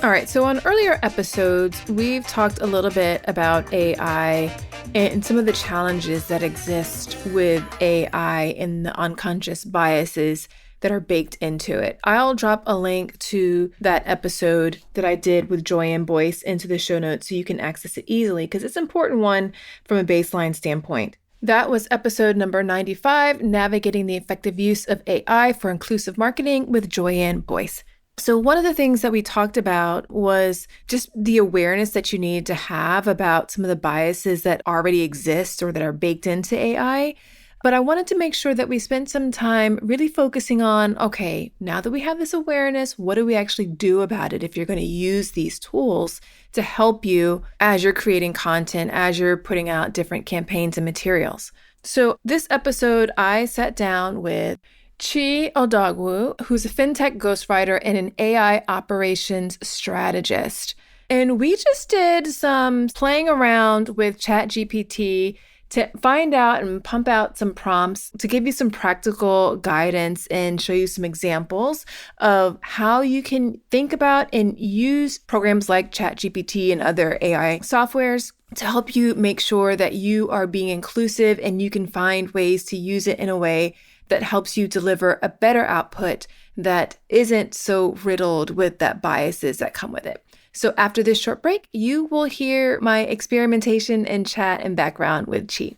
All right, so on earlier episodes, we've talked a little bit about AI and some of the challenges that exist with AI and the unconscious biases that are baked into it. I'll drop a link to that episode that I did with Joyanne Boyce into the show notes so you can access it easily because it's an important one from a baseline standpoint. That was episode number 95, Navigating the Effective Use of AI for Inclusive Marketing with Joyanne Boyce. So one of the things that we talked about was just the awareness that you need to have about some of the biases that already exist or that are baked into AI. But I wanted to make sure that we spent some time really focusing on, okay, now that we have this awareness, what do we actually do about it if you're going to use these tools to help you as you're creating content, as you're putting out different campaigns and materials. So this episode, I sat down with Chi Odogwu, who's a fintech ghostwriter and an AI Operations Strategist. And we just did some playing around with ChatGPT to find out and pump out some prompts to give you some practical guidance and show you some examples of how you can think about and use programs like ChatGPT and other AI softwares to help you make sure that you are being inclusive and you can find ways to use it in a way that helps you deliver a better output that isn't so riddled with that biases that come with it. So after this short break, you will hear my experimentation and chat and background with Chi.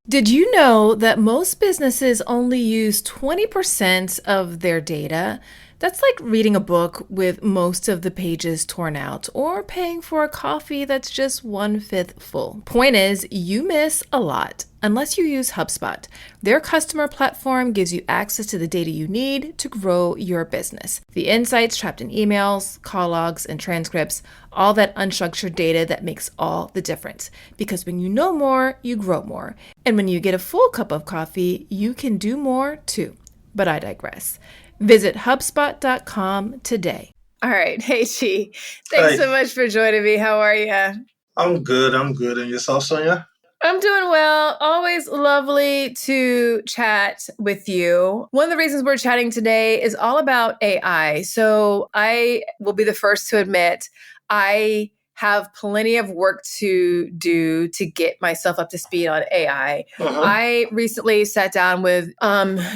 Did you know that most businesses only use 20% of their data? That's like reading a book with most of the pages torn out or paying for a coffee that's just 1/5 full. Point is, you miss a lot unless you use HubSpot. Their customer platform gives you access to the data you need to grow your business. The insights trapped in emails, call logs, and transcripts, all that unstructured data that makes all the difference. Because when you know more, you grow more. And when you get a full cup of coffee, you can do more too. But I digress. Visit HubSpot.com today. All right. Hey, Chi. Thanks so much for joining me. How are you? I'm good. And yourself, Sonia? I'm doing well. Always lovely to chat with you. One of the reasons we're chatting today is all about AI. So I will be the first to admit I have plenty of work to do to get myself up to speed on AI. I recently sat down with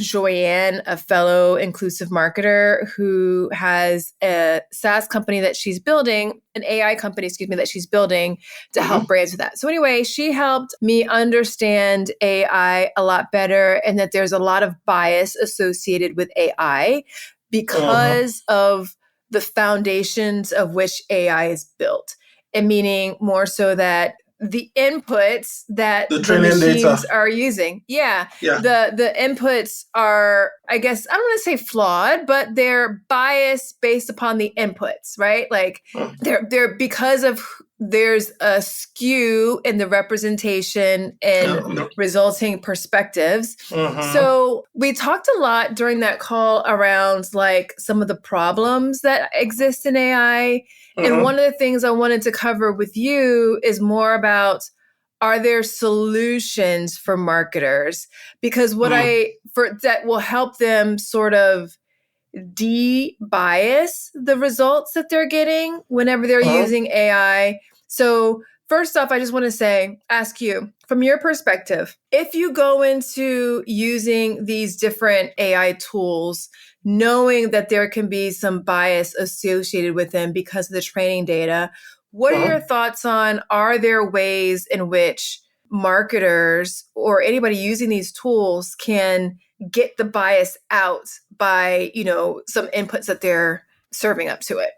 Joyanne, a fellow inclusive marketer who has a SaaS company that she's building, an AI company, that she's building to help brands with that. So anyway, she helped me understand AI a lot better and that there's a lot of bias associated with AI because of the foundations of which AI is built. And meaning more so that the inputs that the machines data are using. The inputs are, I guess, I don't want to say flawed, but they're biased based upon the inputs, right? Like they're because of there's a skew in the representation and resulting perspectives. So we talked a lot during that call around like some of the problems that exist in AI. And one of the things I wanted to cover with you is more about, are there solutions for marketers? Because that will help them sort of de-bias the results that they're getting whenever they're using AI. So first off, I just want to ask you, from your perspective, if you go into using these different AI tools, knowing that there can be some bias associated with them because of the training data, what are your thoughts on, are there ways in which marketers or anybody using these tools can get the bias out by, some inputs that they're serving up to it?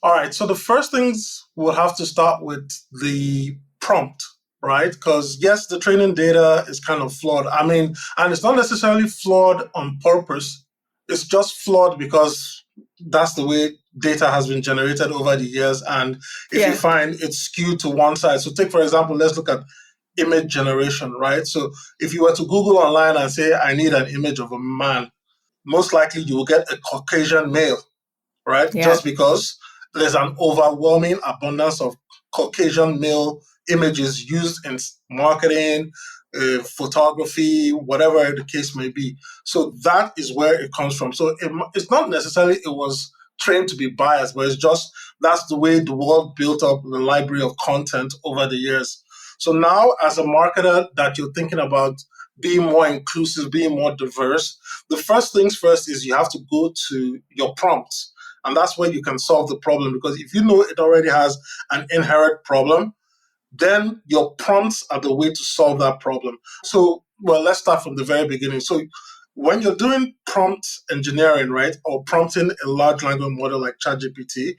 All right. So the first things we'll have to start with the prompt, right? Because yes, the training data is kind of flawed. I mean, and it's not necessarily flawed on purpose. It's just flawed because that's the way data has been generated over the years. And if you find it's skewed to one side. So take, for example, let's look at image generation, right? So if you were to Google online and say, I need an image of a man, most likely you will get a Caucasian male, right? Just because there's an overwhelming abundance of Caucasian male images used in marketing, photography, whatever the case may be. So that is where it comes from. So it's not necessarily it was trained to be biased, but it's just that's the way the world built up the library of content over the years. So now, as a marketer, that you're thinking about being more inclusive, being more diverse, the first things first is you have to go to your prompts. And that's where you can solve the problem. Because if you know it already has an inherent problem, then your prompts are the way to solve that problem. So, well, let's start from the very beginning. So, when you're doing prompt engineering, right, or prompting a large language model like ChatGPT,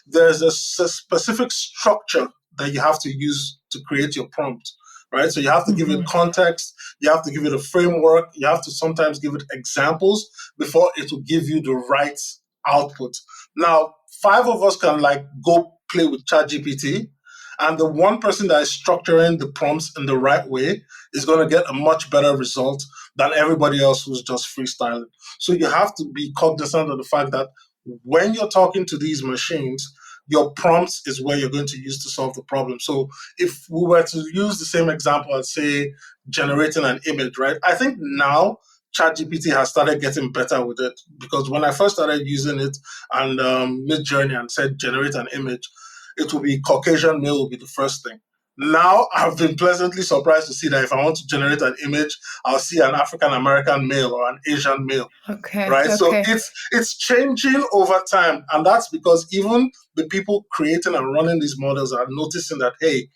there's a specific structure that you have to use to create your prompt, right? So you have to give it Mhm. context, you have to give it a framework, you have to sometimes give it examples before it will give you the right output. Now, five of us can like go play with ChatGPT, and the one person that is structuring the prompts in the right way is going to get a much better result than everybody else who's just freestyling. So you have to be cognizant of the fact that when you're talking to these machines, your prompts is where you're going to use to solve the problem. So if we were to use the same example and say generating an image, right? I think now ChatGPT has started getting better with it, because when I first started using it and Mid Journey and said generate an image, it will be Caucasian male will be the first thing. Now I've been pleasantly surprised to see that if I want to generate an image, I'll see an African American male or an Asian male, Okay. right? So Okay. it's changing over time, and that's because even the people creating and running these models are noticing that, hey,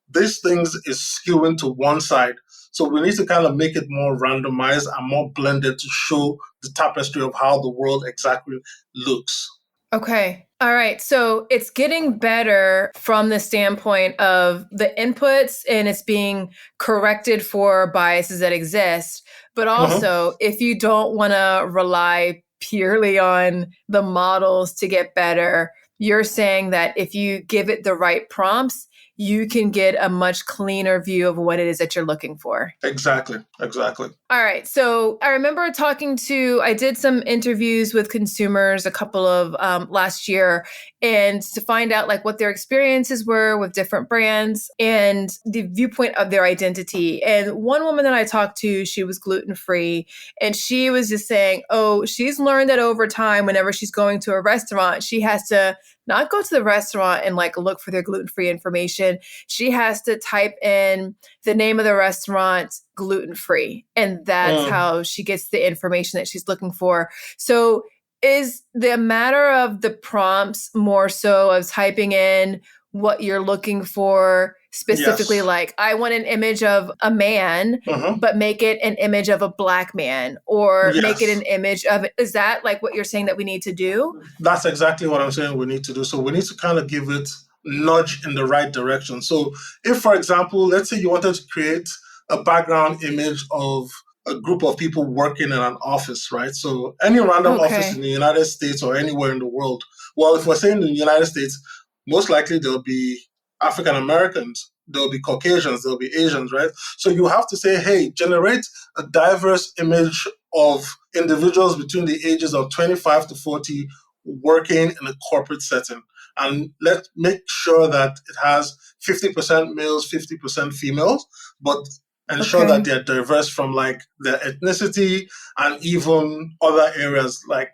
these things is skewing to one side. So we need to kind of make it more randomized and more blended to show the tapestry of how the world exactly looks. Okay. All right. So it's getting better from the standpoint of the inputs and it's being corrected for biases that exist. But Mhm. also, if you don't want to rely purely on the models to get better, you're saying that if you give it the right prompts, you can get a much cleaner view of what it is that you're looking for. Exactly, exactly. All right. So I remember I did some interviews with consumers a couple of last year and to find out like what their experiences were with different brands and the viewpoint of their identity. And one woman that I talked to, she was gluten free and she was just saying, oh, she's learned that over time, whenever she's going to a restaurant, she has to not go to the restaurant and like look for their gluten free information. She has to type in the name of the restaurant gluten free. And that's Mm, how she gets the information that she's looking for. So, is the matter of the prompts more so of typing in what you're looking for specifically, yes. like, I want an image of a man, Mhm. but make it an image of a black man, or make it an Yes. image of, is that like what you're saying that we need to do? That's exactly what I'm saying we need to do. So we need to kind of give it nudge in the right direction. So if, for example, let's say you wanted to create a background image of a group of people working in an office, right? So any random office in Okay. the United States or anywhere in the world. Well, if we're saying in the United States, most likely there'll be African Americans, there'll be Caucasians, there'll be Asians, right? So you have to say, hey, generate a diverse image of individuals between the ages of 25 to 40 working in a corporate setting. And let's make sure that it has 50% males, 50% females, but ensure that Okay. they're diverse from like their ethnicity and even other areas like,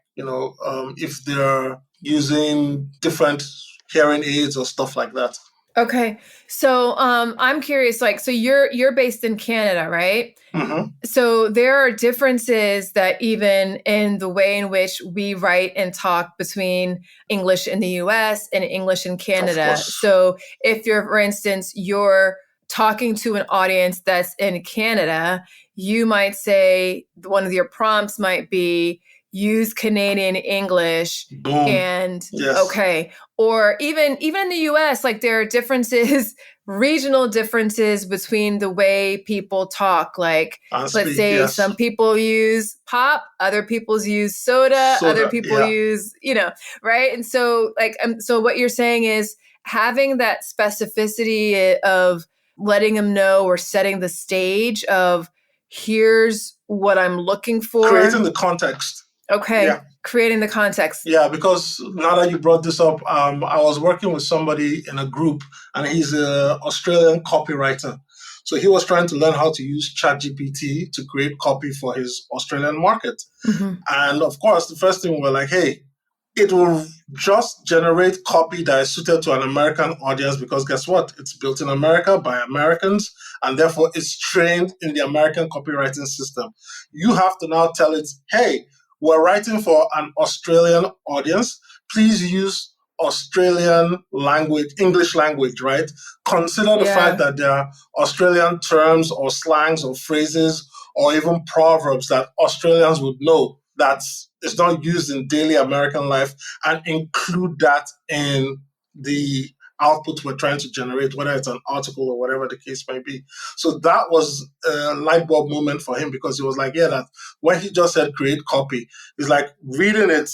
if they're using different hearing aids or stuff like that. Okay. So I'm curious, like, so you're based in Canada, right? Hmm. So there are differences that even in the way in which we write and talk between English in the US and English in Of Canada. course. So if you're, for instance, you're talking to an audience that's in Canada, you might say one of your prompts might be use Canadian English Boom. and Yes. okay. Or even in the US, like there are differences, regional differences between the way people talk. Like And let's speak. say Yes. some people use pop, other people use soda, other Soda. people Yeah. use, right? And so like so what you're saying is having that specificity of letting them know or setting the stage of here's what I'm looking Creating for. the context. Okay, Yeah. creating the context. Yeah, because now that you brought this up, I was working with somebody in a group, and he's an Australian copywriter. So he was trying to learn how to use ChatGPT to create copy for his Australian market. Mhm. And of course, the first thing we're like, hey, it will just generate copy that is suited to an American audience because guess what? It's built in America by Americans and therefore it's trained in the American copywriting system. You have to now tell it, hey, we're writing for an Australian audience. Please use Australian language, English language, right? Consider the fact Yeah. that there are Australian terms or slangs or phrases or even proverbs that Australians would know that is not used in daily American life and include that in the output we're trying to generate, whether it's an article or whatever the case may be. So that was a light bulb moment for him because he was like, yeah, that when he just said create copy, it's like reading it,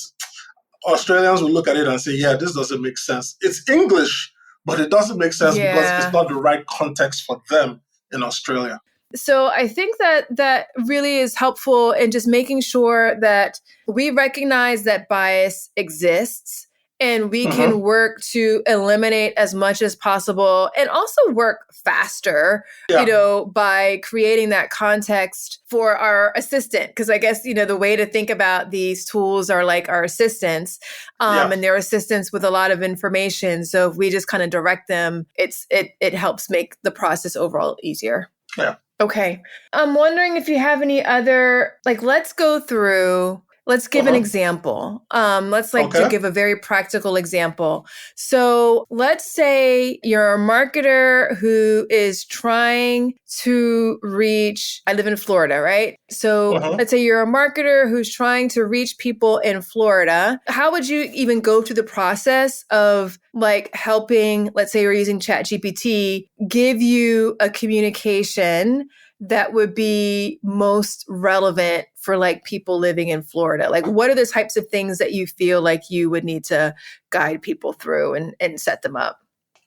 Australians will look at it and say, yeah, this doesn't make sense. It's English, but it doesn't make sense because it's Yeah. not the right context for them in Australia. So I think that that really is helpful in just making sure that we recognize that bias exists and we Mm-hmm. can work to eliminate as much as possible and also work faster, Yeah, by creating that context for our assistant. Because I guess, the way to think about these tools are like our assistants, yeah, and they're assistants with a lot of information. So if we just kind of direct them, it helps make the process overall easier. yeah. Okay. I'm wondering if you have any other, like, let's give an Uh-huh. example. Let's like to Okay. give a very practical example. So let's say you're a marketer who is trying to reach, I live in Florida, right? So Uh-huh. let's say you're a marketer who's trying to reach people in Florida. How would you even go through the process of like helping, let's say you're using ChatGPT, give you a communication that would be most relevant for like people living in Florida? Like, what are the types of things that you feel like you would need to guide people through and set them up?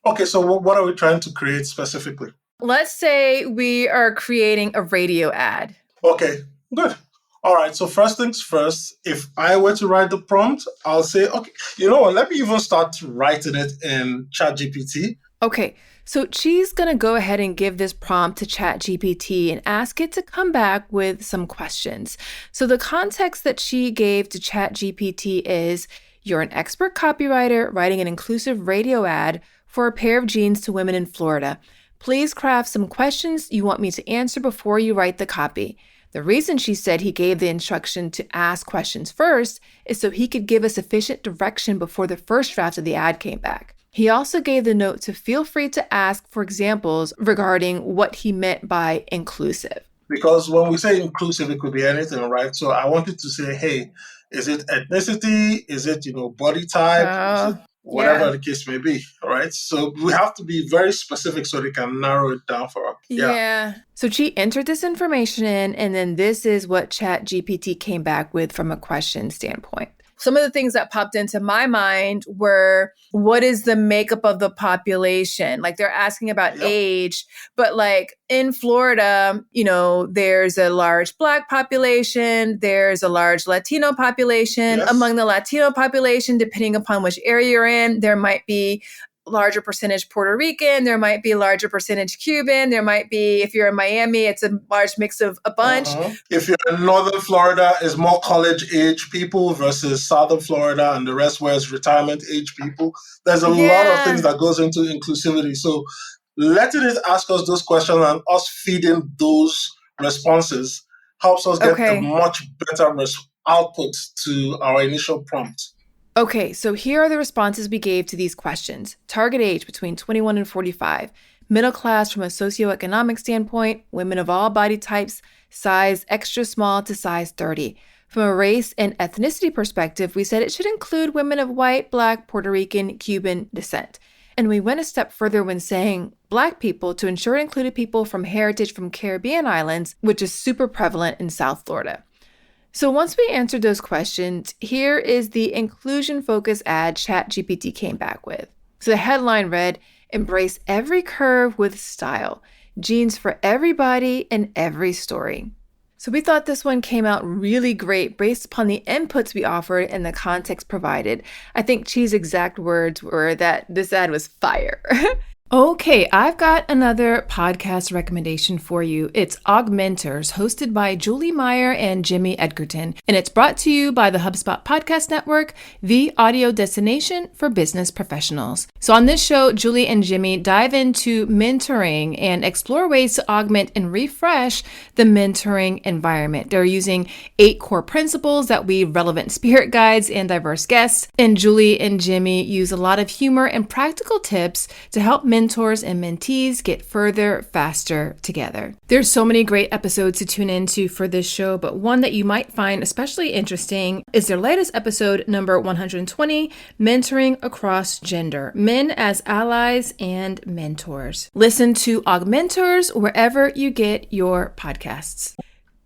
Okay, so what are we trying to create specifically? Let's say we are creating a radio ad. Okay, good. All right, so first things first, if I were to write the prompt, I'll say, okay, you know what, let me even start writing it in ChatGPT. Okay, so Chi's going to go ahead and give this prompt to ChatGPT and ask it to come back with some questions. So the context that she gave to ChatGPT is, you're an expert copywriter writing an inclusive radio ad for a pair of jeans to women in Florida. Please craft some questions you want me to answer before you write the copy. The reason she said he gave the instruction to ask questions first is so he could give us sufficient direction before the first draft of the ad came back. He also gave the note to feel free to ask for examples regarding what he meant by inclusive. Because when we say inclusive, it could be anything, right? So I wanted to say, hey, is it ethnicity? Is it, body type? Is it whatever Yeah. the case may be, right? So we have to be very specific so they can narrow it down for us. Yeah. Yeah. So she entered this information in, and then this is what ChatGPT came back with from a question standpoint. Some of the things that popped into my mind were, what is the makeup of the population? Like they're asking about Yep. age, but like in Florida, there's a large Black population, there's a large Latino population. Yes. Among the Latino population, depending upon which area you're in, there might be larger percentage Puerto Rican, there might be a larger percentage Cuban, there might be, if you're in Miami, it's a large mix of a bunch. If you're in northern Florida, is more college age people versus southern Florida and the rest where it's retirement age people. There's a lot of things Yeah. that goes into inclusivity. So letting it ask us those questions and us feeding those responses helps us get a Okay. much better output to our initial prompt. Okay, so here are the responses we gave to these questions. Target age between 21 and 45. Middle class from a socioeconomic standpoint, women of all body types, size extra small to size 30. From a race and ethnicity perspective, we said it should include women of white, Black, Puerto Rican, Cuban descent. And we went a step further when saying Black people to ensure it included people from heritage from Caribbean islands, which is super prevalent in South Florida. So once we answered those questions, here is the inclusion focus ad ChatGPT came back with. So the headline read, "Embrace every curve with style. Jeans for everybody and every story." So we thought this one came out really great based upon the inputs we offered and the context provided. I think Chi's exact words were that this ad was fire. Okay, I've got another podcast recommendation for you. It's Augmenters, hosted by Julie Meyer and Jimmy Edgerton, and it's brought to you by the HubSpot Podcast Network, the audio destination for business professionals. So on this show, Julie and Jimmy dive into mentoring and explore ways to augment and refresh the mentoring environment. They're using 8 core principles that weave relevant spirit guides and diverse guests, and Julie and Jimmy use a lot of humor and practical tips to help mentors and mentees get further faster together. There's so many great episodes to tune into for this show, but one that you might find especially interesting is their latest episode, number 120, Mentoring Across Gender, Men as Allies and Mentors. Listen to Augmenters wherever you get your podcasts.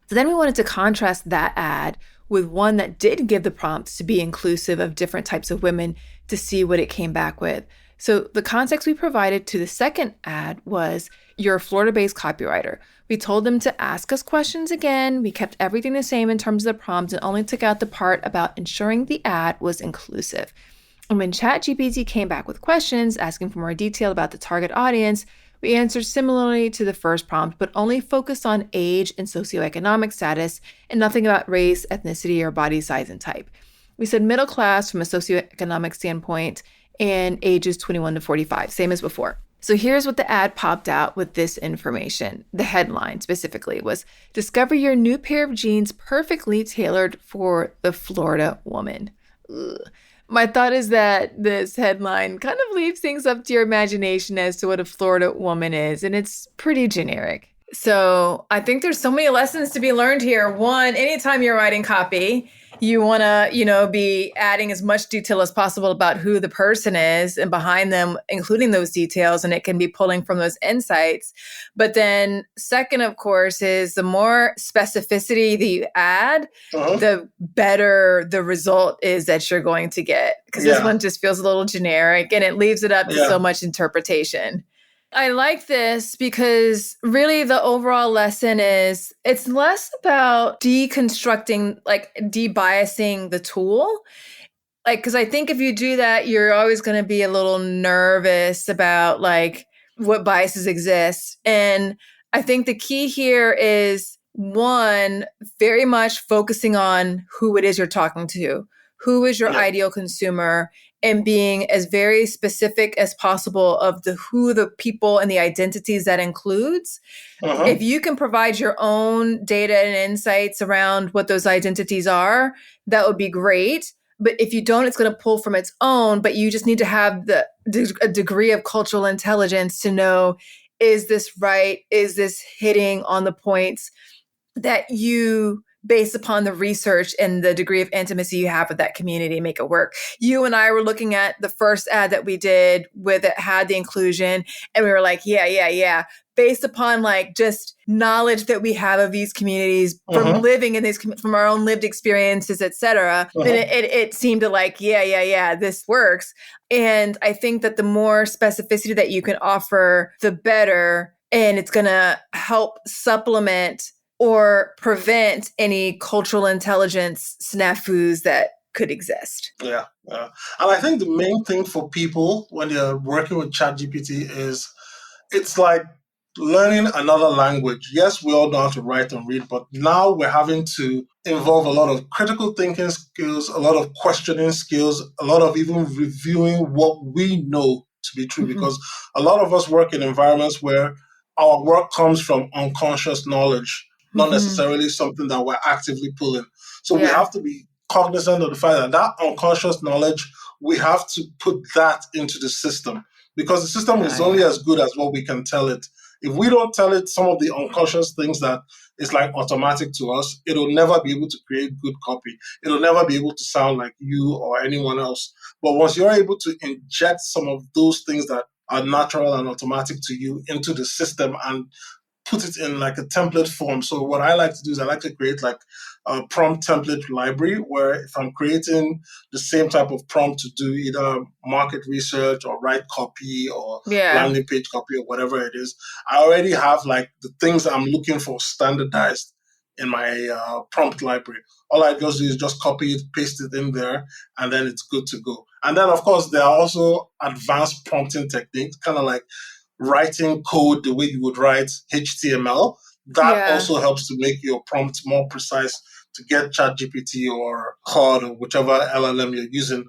So then we wanted to contrast that ad with one that did give the prompt to be inclusive of different types of women to see what it came back with. So the context we provided to the second ad was, you're a Florida-based copywriter. We told them to ask us questions again. We kept everything the same in terms of the prompt and only took out the part about ensuring the ad was inclusive. And when ChatGPT came back with questions asking for more detail about the target audience, we answered similarly to the first prompt, but only focused on age and socioeconomic status and nothing about race, ethnicity, or body size and type. We said middle class from a socioeconomic standpoint and ages 21 to 45, same as before. So here's what the ad popped out with this information. The headline specifically was, "Discover your new pair of jeans perfectly tailored for the Florida woman." Ugh. My thought is that this headline kind of leaves things up to your imagination as to what a Florida woman is, and it's pretty generic. So I think there's so many lessons to be learned here. One, anytime you're writing copy, you want to, be adding as much detail as possible about who the person is and behind them, including those details, and it can be pulling from those insights. But then second, of course, is the more specificity that you add, the better the result is that you're going to get. Because this one just feels a little generic and it leaves it up to so much interpretation. I like this because really the overall lesson is it's less about deconstructing, like debiasing the tool. Like, because I think if you do that, you're always going to be a little nervous about like what biases exist. And I think the key here is one, very much focusing on who it is you're talking to, who is your ideal consumer, and being as very specific as possible of who the people and the identities that includes. If you can provide your own data and insights around what those identities are, that would be great. But if you don't, it's going to pull from its own, but you just need to have a degree of cultural intelligence to know, is this right? Is this hitting on the points that you, based upon the research and the degree of intimacy you have with that community, make it work? You and I were looking at the first ad that we did with it had the inclusion, and we were like, yeah. Based upon like just knowledge that we have of these communities from living in these, from our own lived experiences, et cetera, then it seemed to like, yeah, this works. And I think that the more specificity that you can offer, the better. And it's going to help supplement or prevent any cultural intelligence snafus that could exist. Yeah. And I think the main thing for people when they're working with ChatGPT is it's like learning another language. Yes, we all know how to write and read, but now we're having to involve a lot of critical thinking skills, a lot of questioning skills, a lot of even reviewing what we know to be true, because a lot of us work in environments where our work comes from unconscious knowledge, not necessarily something that we're actively pulling. So we have to be cognizant of the fact that that unconscious knowledge, we have to put that into the system, because the system is only as good as what we can tell it. If we don't tell it some of the unconscious things that is like automatic to us, it'll never be able to create good copy. It'll never be able to sound like you or anyone else. But once you're able to inject some of those things that are natural and automatic to you into the system and put it in like a template form. So what I like to do is I like to create like a prompt template library where if I'm creating the same type of prompt to do either market research or write copy or landing page copy or whatever it is, I already have like the things I'm looking for standardized in my prompt library. All I just do is just copy it, paste it in there, and then it's good to go. And then, of course, there are also advanced prompting techniques, kind of like writing code the way you would write HTML. That Yeah. also helps to make your prompt more precise to get ChatGPT or Claude or whichever LLM you're using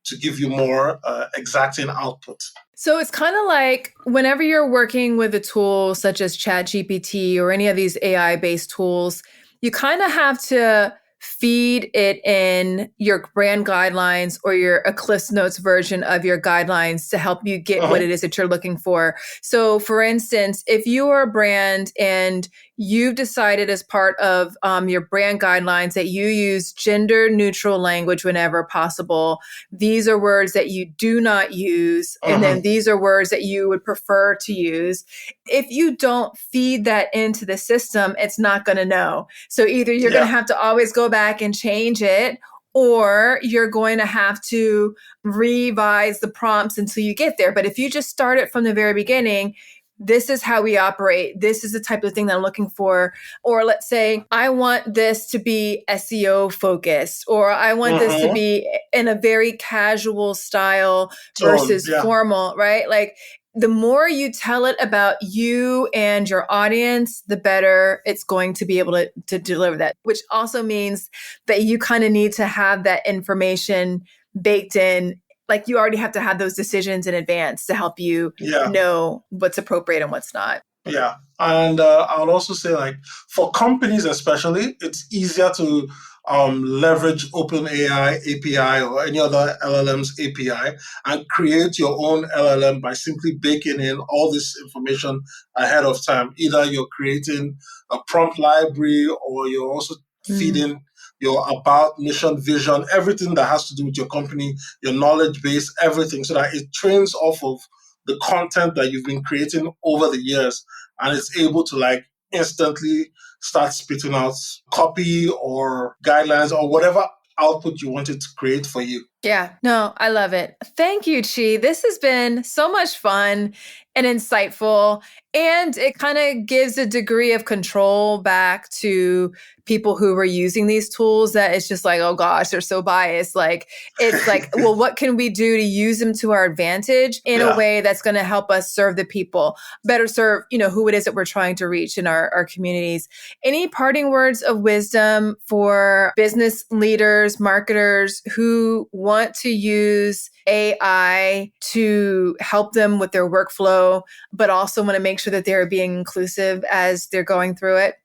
to give you more exacting output. So it's kind of like whenever you're working with a tool such as ChatGPT or any of these AI based tools, you kind of have to feed it in your brand guidelines or your Eclipse Notes version of your guidelines to help you get what Uh-huh. it is that you're looking for. So, for instance, if you are a brand and you've decided as part of your brand guidelines that you use gender neutral language whenever possible, these are words that you do not use, and Uh-huh. then these are words that you would prefer to use. If you don't feed that into the system, it's not going to know. So either you're going Yeah. to have to always go back and change it, or you're going to have to revise the prompts until you get there. But if you just start it from the very beginning, this is how we operate. This is the type of thing that I'm looking for. Or let's say, I want this to be SEO focused, or I want this to Uh-huh. be in a very casual style Tone. versus Yeah. formal, right? Like the more you tell it about you and your audience, the better it's going to be able to deliver that, which also means that you kind of need to have that information baked in. Like you already have to have those decisions in advance to help you Yeah. know what's appropriate and what's not. Yeah. And I would also say, like, for companies especially, it's easier to leverage OpenAI API or any other LLM's API and create your own LLM by simply baking in all this information ahead of time. Either you're creating a prompt library or you're also Mm. feeding your about mission vision, everything that has to do with your company, your knowledge base, everything, so that it trains off of the content that you've been creating over the years, and it's able to like instantly start spitting out copy or guidelines or whatever output you want it to create for you. Yeah, no, I love it. Thank you, Chi. This has been so much fun and insightful. And it kind of gives a degree of control back to people who were using these tools that it's just like, oh gosh, they're so biased. Like, it's like, well, what can we do to use them to our advantage in a Yeah. way that's going to help us serve the people, better serve, who it is that we're trying to reach in our communities. Any parting words of wisdom for business leaders, marketers who want to use AI to help them with their workflow, but also want to make sure that they're being inclusive as they're going through it?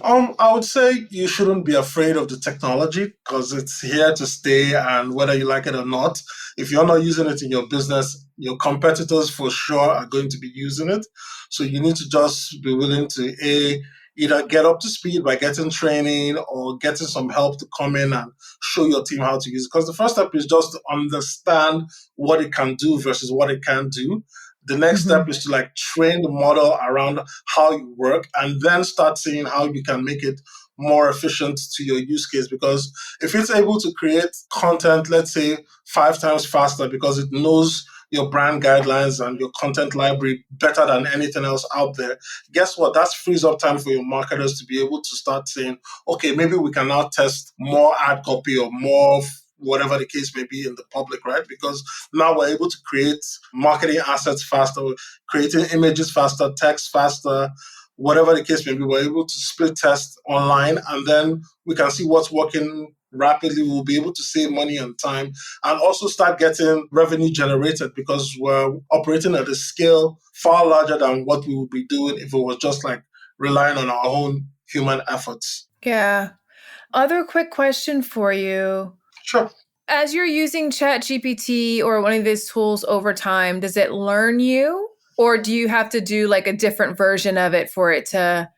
I would say you shouldn't be afraid of the technology because it's here to stay, and whether you like it or not, if you're not using it in your business, your competitors for sure are going to be using it. So you need to just be willing to either get up to speed by getting training or getting some help to come in and show your team how to use it. Because the first step is just to understand what it can do versus what it can't do. The next step Mhm. is to like train the model around how you work and then start seeing how you can make it more efficient to your use case. Because if it's able to create content, let's say 5 times faster because it knows your brand guidelines and your content library better than anything else out there, guess what? That frees up time for your marketers to be able to start saying, okay, maybe we can now test more ad copy or more whatever the case may be in the public, right? Because now we're able to create marketing assets faster, creating images faster, text faster, whatever the case may be. We're able to split test online and then we can see what's working rapidly. We'll be able to save money and time and also start getting revenue generated because we're operating at a scale far larger than what we would be doing if it was just like relying on our own human efforts. Yeah. Other quick question for you. Sure. As you're using ChatGPT or one of these tools over time, does it learn you? Or do you have to do like a different version of it for it to?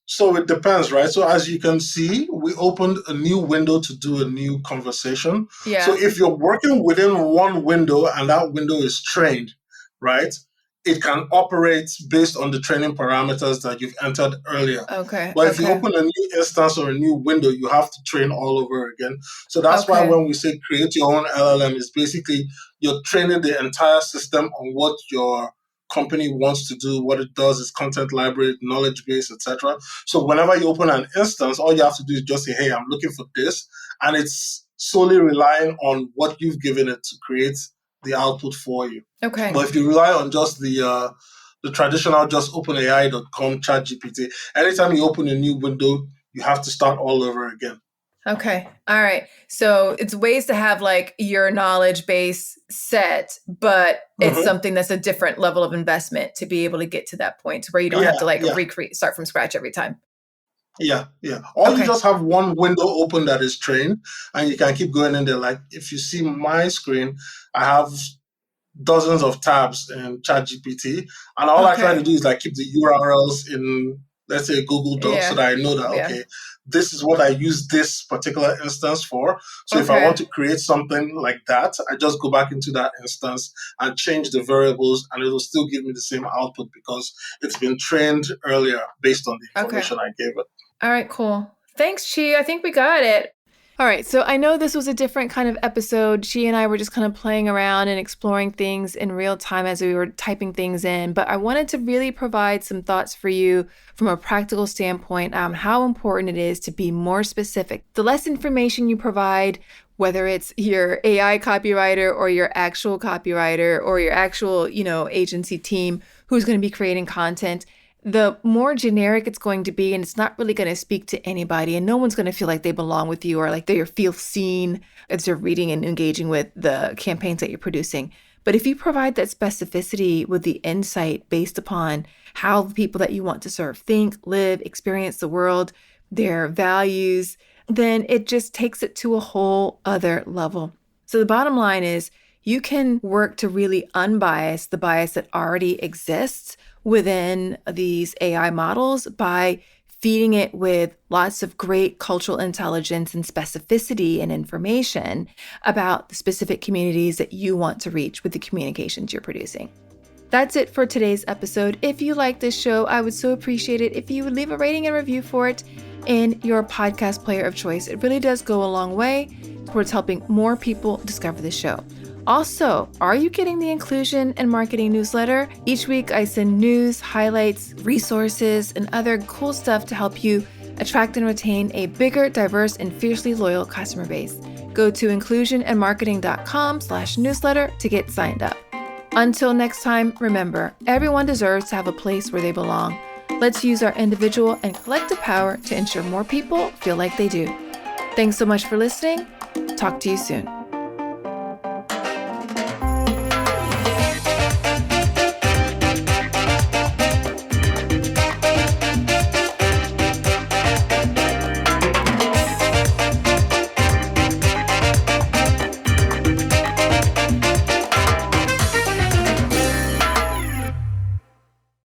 So it depends, right? So as you can see, we opened a new window to do a new conversation. So Yeah. if you're working within one window and that window is trained, right, it can operate based on the training parameters that you've entered earlier. Okay. But if you Okay. open a new instance or a new window, you have to train all over again. So that's why Okay. when we say create your own LLM, it's basically you're training the entire system on what your company wants to do. What it does is content library, knowledge base, etc. So whenever you open an instance, all you have to do is just say, hey, I'm looking for this. And it's solely relying on what you've given it to create the output for you. Okay. But if you rely on just the traditional just openai.com chat GPT, anytime you open a new window, you have to start all over again. Okay. All right. So it's ways to have like your knowledge base set, but it's Mm-hmm. something that's a different level of investment to be able to get to that point where you don't have to Yeah, like yeah. recreate, start from scratch every time. Yeah, yeah. Or you Okay. just have one window open that is trained and you can keep going in there. Like if you see my screen, I have dozens of tabs in ChatGPT, and all I try to Okay. do is like keep the URLs in, let's say, Google Docs, so Yeah. that I know that Yeah. okay, this is what I use this particular instance for. So if I want Okay. to create something like that, I just go back into that instance and change the variables, and it'll still give me the same output because it's been trained earlier based on the Okay. information I gave it. All right, cool. Thanks, Chi. I think we got it. All right, so I know this was a different kind of episode. She and I were just kind of playing around and exploring things in real time as we were typing things in, but I wanted to really provide some thoughts for you from a practical standpoint on how important it is to be more specific. The less information you provide, whether it's your AI copywriter or your actual copywriter or your actual, agency team who's going to be creating content, the more generic it's going to be, and it's not really going to speak to anybody, and no one's going to feel like they belong with you or like they feel seen as they're reading and engaging with the campaigns that you're producing. But if you provide that specificity with the insight based upon how the people that you want to serve think, live, experience the world, their values, then it just takes it to a whole other level. So the bottom line is you can work to really unbias the bias that already exists within these AI models by feeding it with lots of great cultural intelligence and specificity and information about the specific communities that you want to reach with the communications you're producing. That's it for today's episode. If you like this show, I would so appreciate it if you would leave a rating and review for it in your podcast player of choice. It really does go a long way towards helping more people discover the show. Also, are you getting the Inclusion and Marketing newsletter? Each week I send news, highlights, resources, and other cool stuff to help you attract and retain a bigger, diverse, and fiercely loyal customer base. Go to inclusionandmarketing.com/newsletter to get signed up. Until next time, remember, everyone deserves to have a place where they belong. Let's use our individual and collective power to ensure more people feel like they do. Thanks so much for listening. Talk to you soon.